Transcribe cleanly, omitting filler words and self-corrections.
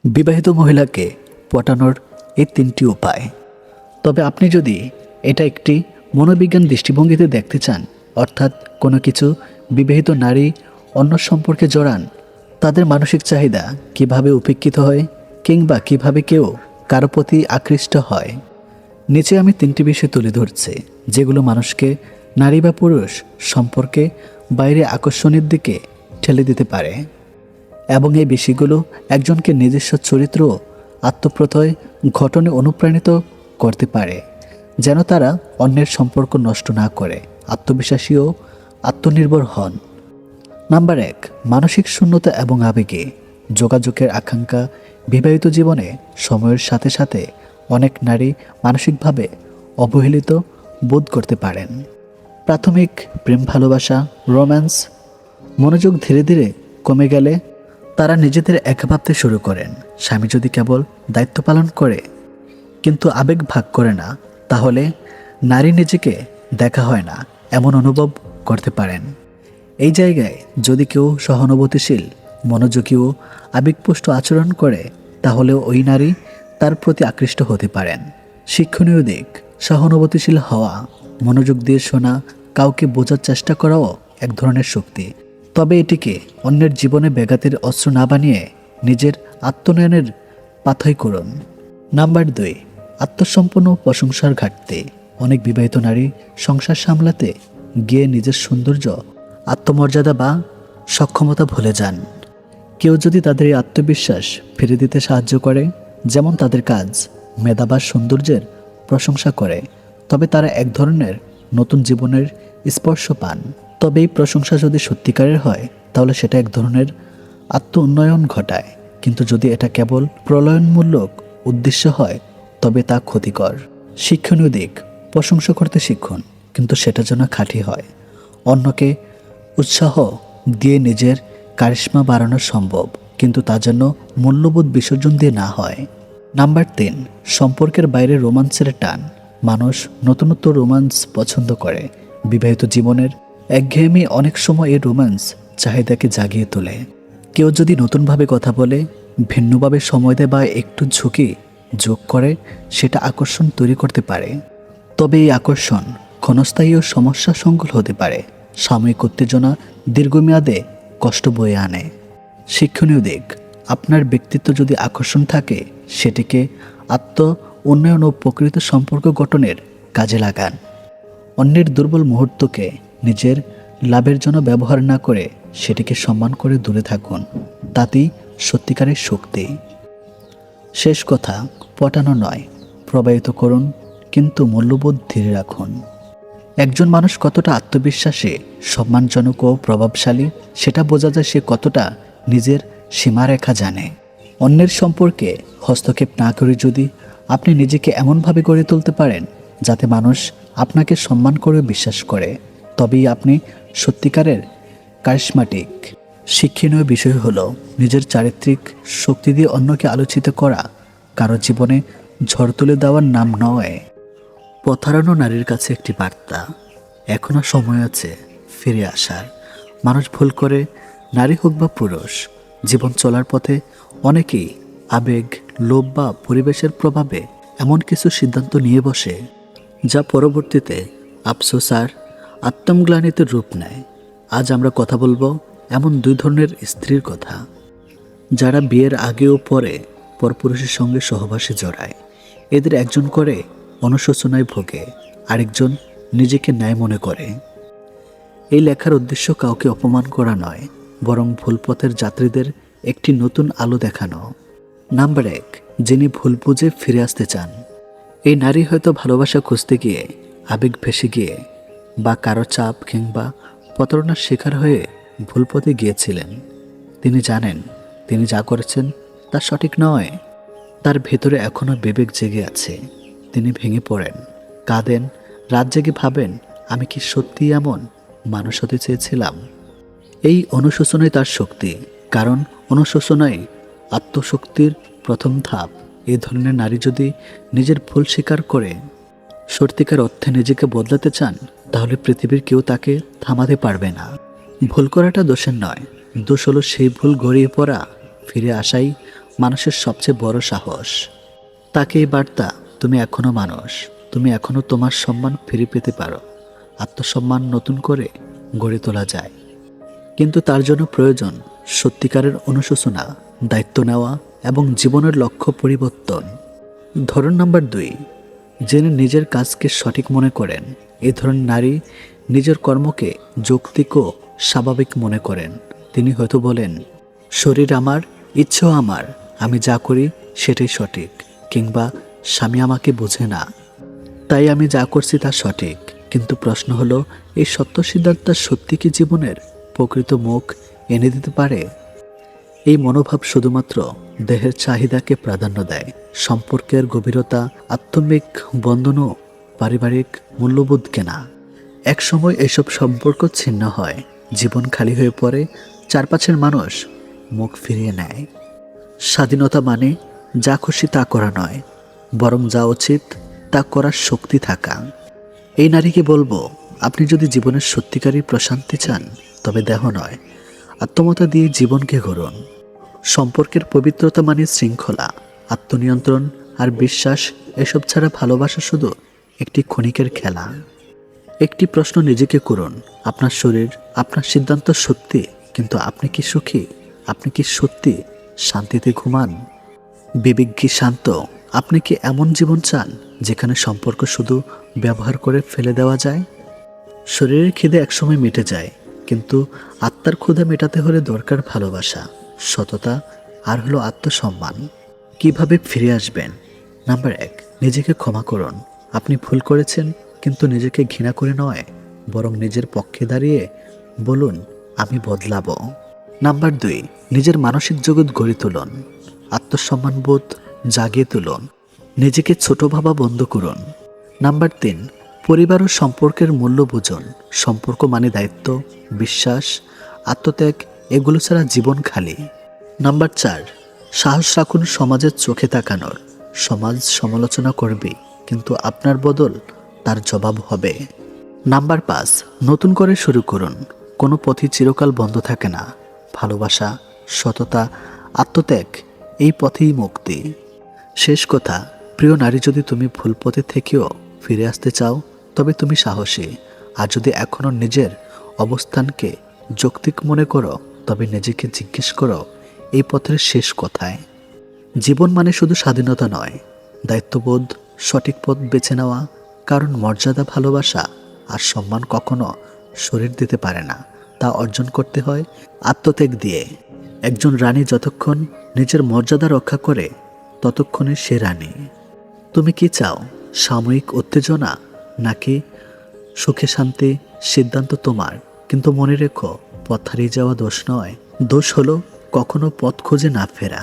বিবাহিত মহিলাকে পটানোর এই তিনটি উপায়। তবে আপনি যদি এটা একটি মনোবিজ্ঞান দৃষ্টিভঙ্গিতে দেখতে চান, অর্থাৎ কোনো কিছু বিবাহিত নারী অন্য সম্পর্কে জড়ান, তাদের মানসিক চাহিদা কিভাবে উপেক্ষিত হয় কিংবা কিভাবে কেউ কারো প্রতি আকৃষ্ট হয়, নিচে আমি তিনটি বিষয় তুলে ধরছি যেগুলো মানুষকে নারী বা পুরুষ সম্পর্কে বাইরে আকর্ষণের দিকে ঠেলে দিতে পারে এবং এই বিষয়গুলো একজনকে নিজস্ব চরিত্র আত্মপ্রত্যয় গঠনে অনুপ্রাণিত করতে পারে, যেন তারা অন্যের সম্পর্ক নষ্ট না করে আত্মবিশ্বাসী ও আত্মনির্ভর হন। নাম্বার 1, মানসিক শূন্যতা এবং আবেগে যোগাযোগের আকাঙ্ক্ষা। বিবাহিত জীবনে সময়ের সাথে সাথে অনেক নারী মানসিকভাবে অবহেলিত বোধ করতে পারেন। প্রাথমিক প্রেম ভালোবাসা রোম্যান্স মনোযোগ ধীরে ধীরে কমে গেলে তারা নিজেদের একা ভাবতে শুরু করেন। স্বামী যদি কেবল দায়িত্ব পালন করে কিন্তু আবেগ ভাগ করে না, তাহলে নারী নিজেকে দেখা হয় না এমন অনুভব করতে পারেন। এই জায়গায় যদি কেউ সহানুভূতিশীল, মনোযোগী ও আবেগপুষ্ট আচরণ করে, তাহলেও ওই নারী তার প্রতি আকৃষ্ট হতে পারেন। শিক্ষণীয় দিক: সহানুভূতিশীল হওয়া, মনোযোগ দিয়ে শোনা, কাউকে বোঝার চেষ্টা করাও এক ধরনের শক্তি। তবে এটিকে অন্যের জীবনে ব্যাঘাতের অস্ত্র না বানিয়ে নিজের আত্মনয়নের পাথেয় করুন। নাম্বার 2, আত্মসম্পন্ন প্রশংসার ঘাটতি। অনেক বিবাহিত নারী সংসার সামলাতে গিয়ে নিজের সৌন্দর্য, আত্মমর্যাদা বা সক্ষমতা ভুলে যান। কেউ যদি তাদের এই আত্মবিশ্বাস ফিরে দিতে সাহায্য করে, যেমন তাদের কাজ, মেধা বা সৌন্দর্যের প্রশংসা করে, তবে তারা এক ধরনের নতুন জীবনের স্পর্শ পান। তবে এই প্রশংসা যদি সত্যিকারের হয়, তাহলে সেটা এক ধরনের আত্ম উন্নয়ন ঘটায়। কিন্তু যদি এটা কেবল প্রলয়নমূলক উদ্দেশ্য হয়, তবে তা ক্ষতিকর। শিক্ষণীয় দিক: প্রশংসা করতে শিখুন, কিন্তু সেটা যেন খাঁটি হয়। অন্যকে উৎসাহ দিয়ে নিজের কারিশমা বাড়ানো সম্ভব, কিন্তু তা যেন মূল্যবোধ বিসর্জন দিয়ে না হয়। নাম্বার 3, সম্পর্কের বাইরে রোমান্সের টান। মানুষ নতুনত্ব রোমান্স পছন্দ করে। বিবাহিত জীবনের একঘেয়েমি অনেক সময় এই রোমান্স চাহিদাকে জাগিয়ে তোলে। কেউ যদি নতুনভাবে কথা বলে, ভিন্নভাবে সময় দেয় বা একটু ঝুঁকি যোগ করে, সেটা আকর্ষণ তৈরি করতে পারে। তবে এই আকর্ষণ ক্ষণস্থায়ী ও সমস্যা সংকুল হতে পারে। সাময়িক উত্তেজনা দীর্ঘমেয়াদে কষ্ট বয়ে আনে। শিক্ষণীয় দিক: আপনার ব্যক্তিত্ব যদি আকর্ষণ থাকে, সেটিকে আত্ম উন্নয়ন ও প্রকৃত সম্পর্ক গঠনের কাজে লাগান। অন্যের দুর্বল মুহূর্তকে নিজের লাভের জন্য ব্যবহার না করে সেটিকে সম্মান করে দূরে থাকুন। তাতেই সত্যিকারের শক্তি। শেষ কথা, পটানো নয়, প্রবাহিত করুন, কিন্তু মূল্যবোধ ধীরে রাখুন। একজন মানুষ কতটা আত্মবিশ্বাসী, সম্মানজনক ও প্রভাবশালী, সেটা বোঝা যায় সে কতটা নিজের সীমারেখা জানে। অন্যের সম্পর্কে হস্তক্ষেপ না করে যদি আপনি নিজেকে এমনভাবে গড়ে তুলতে পারেন যাতে মানুষ আপনাকে সম্মান করে বিশ্বাস করে, তবেই আপনি সত্যিকারের কারিশমাটিক। শিক্ষণীয় বিষয় হলো নিজের চারিত্রিক শক্তি দিয়ে অন্যকে আলোচিত করা কারো জীবনে ঝড় তুলে দেওয়ার নাম নয়। পথহারানো নারীর কাছে একটি বার্তা: এখনো সময় আছে ফিরে আসার। মানুষ ভুল করে, নারী হোক বা পুরুষ। জীবন চলার পথে অনেকেই আবেগ, লোভ বা পরিবেশের প্রভাবে এমন কিছু সিদ্ধান্ত নিয়ে বসে যা পরবর্তীতে আফসোস আর আত্মগ্লানিতে রূপ নেয়। আজ আমরা কথা বলবো এমন 2 ধরনের স্ত্রীর কথা, যারা বিয়ের আগে ও পরে পরপুরুষের সঙ্গে সহবাসে জড়ায়। এদের একজন করে অনুশোচনায় ভোগে, আরেকজন নিজেকে ন্যায় মনে করে। এই লেখার উদ্দেশ্য কাউকে অপমান করা নয়, বরং ভুল পথের যাত্রীদের একটি নতুন আলো দেখানো। নাম্বার 1, যিনি ভুল বুঝে ফিরে আসতে চান। এই নারী হয়তো ভালোবাসা খুঁজতে গিয়ে আবেগ ভেসে গিয়ে বা কারো চাপ কিংবা প্রতারণার শিকার হয়ে ভুল পথে গিয়েছিলেন। তিনি জানেন তিনি যা করেছেন তা সঠিক নয়। তার ভেতরে এখনও বিবেক জেগে আছে। তিনি ভেঙে পড়েন, কাঁদেন, রাত জেগে ভাবেন, আমি কি সত্যি এমন মানুষ হতে চেয়েছিলাম? এই অনুশোচনাই তার শক্তি, কারণ অনুশোচনাই আত্মশক্তির প্রথম ধাপ। এই ধরনের নারী যদি নিজের ভুল স্বীকার করে সত্যিকার অর্থে নিজেকে বদলাতে চান, তাহলে পৃথিবীর কেউ তাকে থামাতে পারবে না। ভুল করাটা দোষের নয়, দোষ হলো সেই ভুল গড়িয়ে পড়া। ফিরে আসাই মানুষের সবচেয়ে বড় সাহস। তাকে এই বার্তা, তুমি এখনো মানুষ, তুমি এখনো তোমার সম্মান ফিরে পেতে পারো। আত্মসম্মান নতুন করে গড়ে তোলা যায়, কিন্তু তার জন্য প্রয়োজন সত্যিকারের অনুশোচনা, দায়িত্ব নেওয়া এবং জীবনের লক্ষ্য পরিবর্তন। ধরন নাম্বার 2, যিনি নিজের কাজকে সঠিক মনে করেন। এই ধরনের নারী নিজের কর্মকে যৌক্তিক ও স্বাভাবিক মনে করেন। তিনি হয়তো বলেন, শরীর আমার, ইচ্ছেও আমার, আমি যা করি সেটাই সঠিক, কিংবা স্বামী আমাকে বোঝে না, তাই আমি যা করছি তা সঠিক। কিন্তু প্রশ্ন হলো, এই সত্য সিদ্ধান্ত সত্যি কি জীবনের প্রকৃত মুখ এনে দিতে পারে? এই মনোভাব শুধুমাত্র দেহের চাহিদাকে প্রাধান্য দেয়, সম্পর্কের গভীরতা, আত্মিক বন্ধন ও পারিবারিক মূল্যবোধকে না। একসময় এসব সম্পর্ক ছিন্ন হয়, জীবন খালি হয়ে পড়ে, চারপাশের মানুষ মুখ ফিরিয়ে নেয়। স্বাধীনতা মানে যা খুশি তা করা নয়, বরং যা উচিত তা করার শক্তি থাকা। এই নারীকে বলবো, আপনি যদি জীবনের সত্যিকারী প্রশান্তি চান, তবে দেহ নয়, আত্মমতা দিয়ে জীবনকে গড়ুন। সম্পর্কের পবিত্রতা মানে শৃঙ্খলা, আত্মনিয়ন্ত্রণ আর বিশ্বাস। এসব ছাড়া ভালোবাসা শুধু একটি ক্ষণিকের খেলা। একটি প্রশ্ন নিজেকে করুন, আপনার শরীর, আপনার সিদ্ধান্ত সত্যি, কিন্তু আপনি কি সুখী? আপনি কি সত্যি শান্তিতে ঘুমান? বিবেক কি শান্ত? আপনি কি এমন জীবন চান যেখানে সম্পর্ক শুধু ব্যবহার করে ফেলে দেওয়া যায়? শরীরের খিদে একসময় মিটে যায়, কিন্তু আত্মার ক্ষুধা মেটাতে হলে দরকার ভালোবাসা, সততা আর হলো আত্মসম্মান। কিভাবে ফিরে আসবেন? নাম্বার 1, নিজেকে ক্ষমা করুন। আপনি ভুল করেছেন, কিন্তু নিজেকে ঘৃণা করে নয়, বরং নিজের পক্ষে দাঁড়িয়ে বলুন, আমি বদলাবো। নাম্বার 2, নিজের মানসিক জগৎ গড়ে তুলুন। আত্মসম্মান বোধ জাগিয়ে তুলুন, নিজেকে ছোট ভাবা বন্ধ করুন। নাম্বার 3, পরিবার ও সম্পর্কের মূল্য বুঝুন। সম্পর্ক মানে দায়িত্ব, বিশ্বাস, আত্মত্যাগ, এগুলো ছাড়া জীবন খালি। নাম্বার 4, সাহস রাখুন সমাজের চোখে তাকানোর। সমাজ সমালোচনা করবে, কিন্তু আপনার বদল তার জবাব হবে। নাম্বার 5, নতুন করে শুরু করুন। কোনো পথই চিরকাল বন্ধ থাকে না। ভালোবাসা, সততা, আত্মত্যাগ, এই পথেই মুক্তি। শেষ কথা, প্রিয় নারী, যদি তুমি ভুল পথে থেকেও ফিরে আসতে চাও, তবে তুমি সাহসী। আর যদি এখনও নিজের অবস্থানকে যৌক্তিক মনে করো, তবে নিজেকে জিজ্ঞেস করো, এই পথের শেষ কোথায়? জীবন মানে শুধু স্বাধীনতা নয়, দায়িত্ববোধ, সঠিক পথ বেছে নেওয়া। কারণ মর্যাদা, ভালোবাসা আর সম্মান কখনো শরীর দিতে পারে না, তা অর্জন করতে হয় আত্মত্যাগ দিয়ে। একজন রানী যতক্ষণ নিজের মর্যাদা রক্ষা করে, ততক্ষণে সে রানী। তুমি কি চাও, সাময়িক উত্তেজনা নাকি সুখে শান্তি? সিদ্ধান্ত তোমার, কিন্তু মনে রেখো, পথ হারিয়ে যাওয়া দোষ নয়, দোষ হলো কখনো পথ খুঁজে না ফেরা।